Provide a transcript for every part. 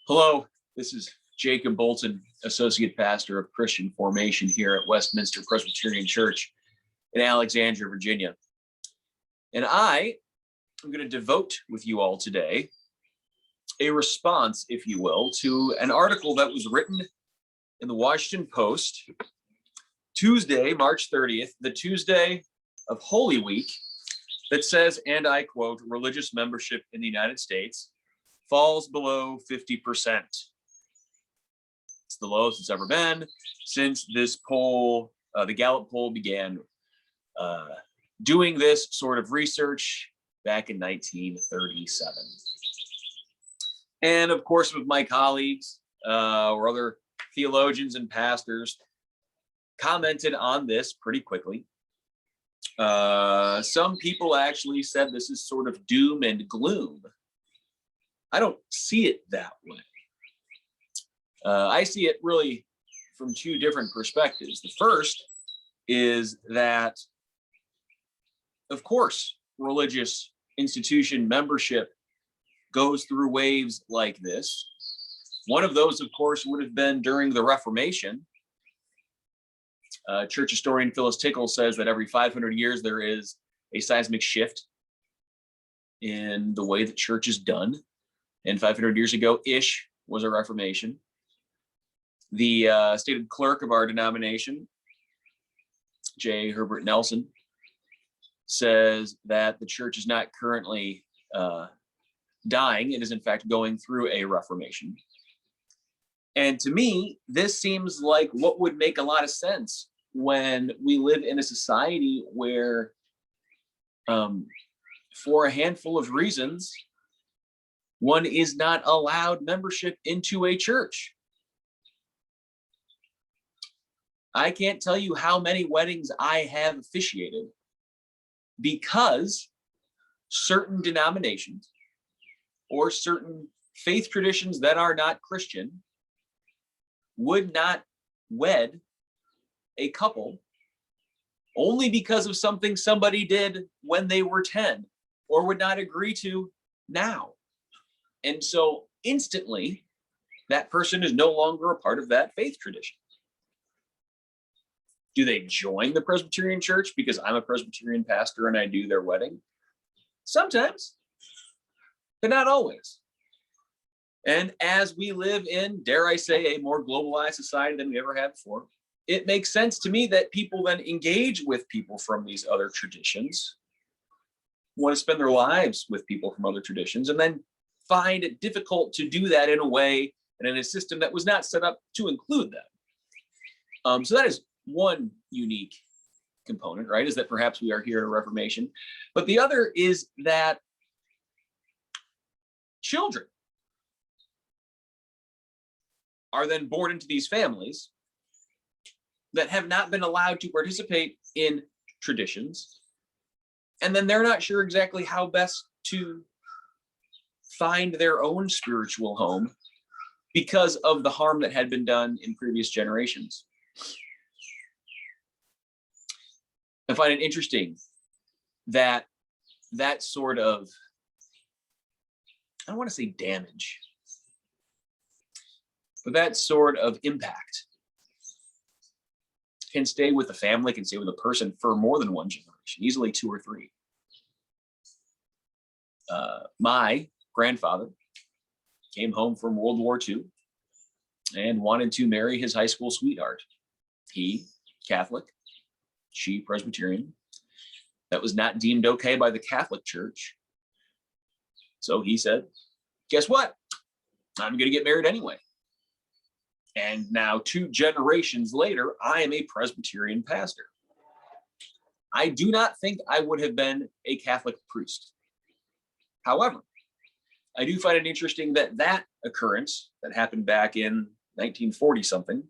Hello, this is Jacob Bolton, Associate Pastor of Christian Formation here at Westminster Presbyterian Church in Alexandria, Virginia. And I am going to devote with you all today a response, if you will, to an article that was written in the Washington Post Tuesday, March 30th, the Tuesday of Holy Week, that says, and I quote, religious membership in the United States falls below 50%. It's the lowest it's ever been since this poll, the Gallup poll, began doing this sort of research back in 1937. And of course, with my colleagues or other theologians and pastors commented on this pretty quickly. Some people actually said this is sort of doom and gloom. I don't see it that way. I see it really from two different perspectives. The first is that, of course, religious institution membership goes through waves like this. One of those, of course, would have been during the Reformation. Church historian Phyllis Tickle says that every 500 years there is a seismic shift in the way the church is done. And 500 years ago-ish was a Reformation. The stated clerk of our denomination, J. Herbert Nelson, says that the church is not currently dying. It is, in fact, going through a Reformation. And to me, this seems like what would make a lot of sense when we live in a society where, for a handful of reasons, one is not allowed membership into a church. I can't tell you how many weddings I have officiated because certain denominations or certain faith traditions that are not Christian would not wed a couple only because of something somebody did when they were 10 or would not agree to now. And so instantly, that person is no longer a part of that faith tradition. Do they join the Presbyterian Church because I'm a Presbyterian pastor and I do their wedding? Sometimes, but not always. And as we live in, dare I say, a more globalized society than we ever had before, it makes sense to me that people then engage with people from these other traditions, want to spend their lives with people from other traditions, and then find it difficult to do that in a way and in a system that was not set up to include them. So that is one unique component, right? Is that perhaps we are here at a Reformation. But the other is that children are then born into these families that have not been allowed to participate in traditions. And then they're not sure exactly how best to find their own spiritual home because of the harm that had been done in previous generations. I find it interesting that that sort of, I don't want to say damage, but that sort of impact can stay with the family, can stay with a person for more than one generation, easily two or three. My grandfather came home from World War II and wanted to marry his high school sweetheart. He, Catholic, she, Presbyterian. That was not deemed okay by the Catholic Church. So he said, guess what? I'm going to get married anyway. And now 2 generations later, I am a Presbyterian pastor. I do not think I would have been a Catholic priest. However, I do find it interesting that that occurrence that happened back in 1940 something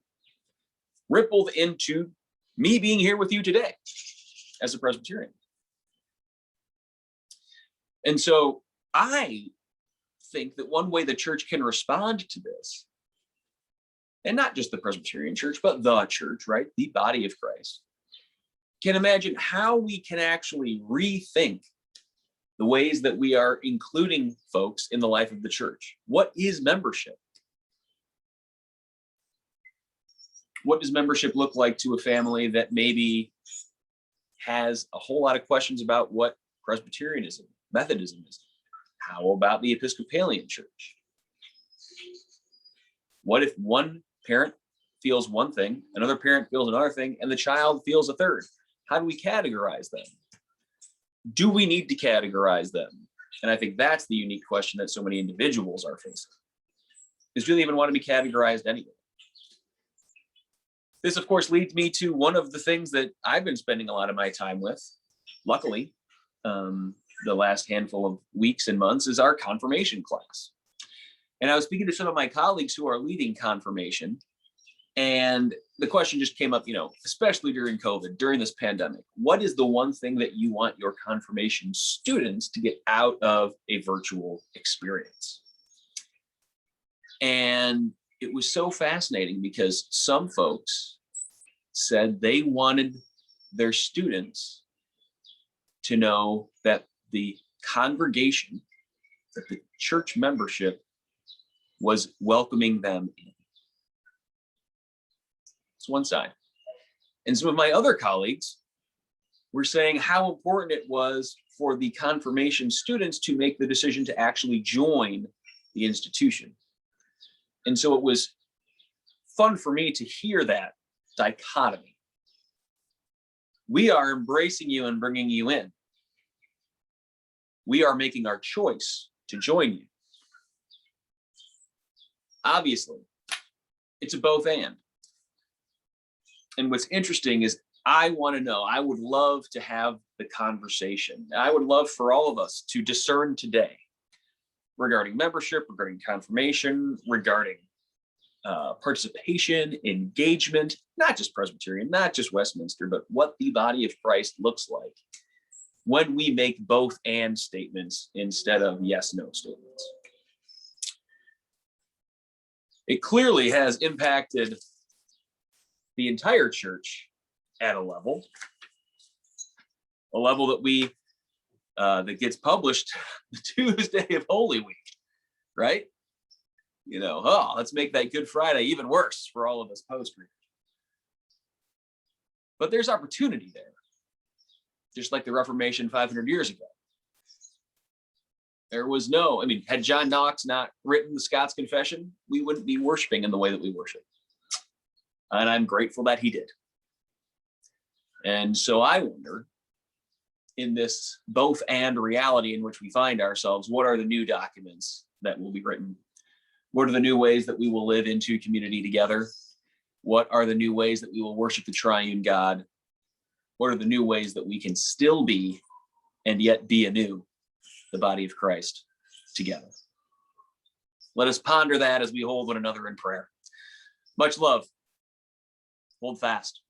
rippled into me being here with you today as a Presbyterian. And so I think that one way the church can respond to this, and not just the Presbyterian Church, but the church, right? The body of Christ, can imagine how we can actually rethink the ways that we are including folks in the life of the church. What is membership? What does membership look like to a family that maybe has a whole lot of questions about what Presbyterianism, Methodism is? How about the Episcopalian Church? What if one parent feels one thing, another parent feels another thing, and the child feels a third? How do we categorize them? Do we need to categorize them? And I think that's the unique question that so many individuals are facing. Is, do they even want to be categorized anyway? This, of course, leads me to one of the things that I've been spending a lot of my time with, luckily, the last handful of weeks and months, is our confirmation class. And I was speaking to some of my colleagues who are leading confirmation, and the question just came up, especially during COVID, during this pandemic, what is the one thing that you want your confirmation students to get out of a virtual experience? And it was so fascinating because some folks said they wanted their students to know that the congregation, that the church membership was welcoming them in. It's one side. And some of my other colleagues were saying how important it was for the confirmation students to make the decision to actually join the institution. And so it was fun for me to hear that dichotomy. We are embracing you and bringing you in. We are making our choice to join you. Obviously, it's a both and. And what's interesting is I want to know, I would love to have the conversation. I would love for all of us to discern today regarding membership, regarding confirmation, regarding participation, engagement, not just Presbyterian, not just Westminster, but what the body of Christ looks like when we make both and statements instead of yes, no statements. It clearly has impacted the entire church at a level that we that gets published the Tuesday of Holy Week, right? Let's make that Good Friday even worse for all of us post-readers. But there's opportunity there, just like the Reformation 500 years ago. There was had John Knox not written the Scots Confession, we wouldn't be worshiping in the way that we worship. And I'm grateful that he did. And so I wonder, in this both and reality in which we find ourselves, what are the new documents that will be written? What are the new ways that we will live into community together? What are the new ways that we will worship the triune God? What are the new ways that we can still be and yet be anew the body of Christ together? Let us ponder that as we hold one another in prayer. Much love. Hold fast.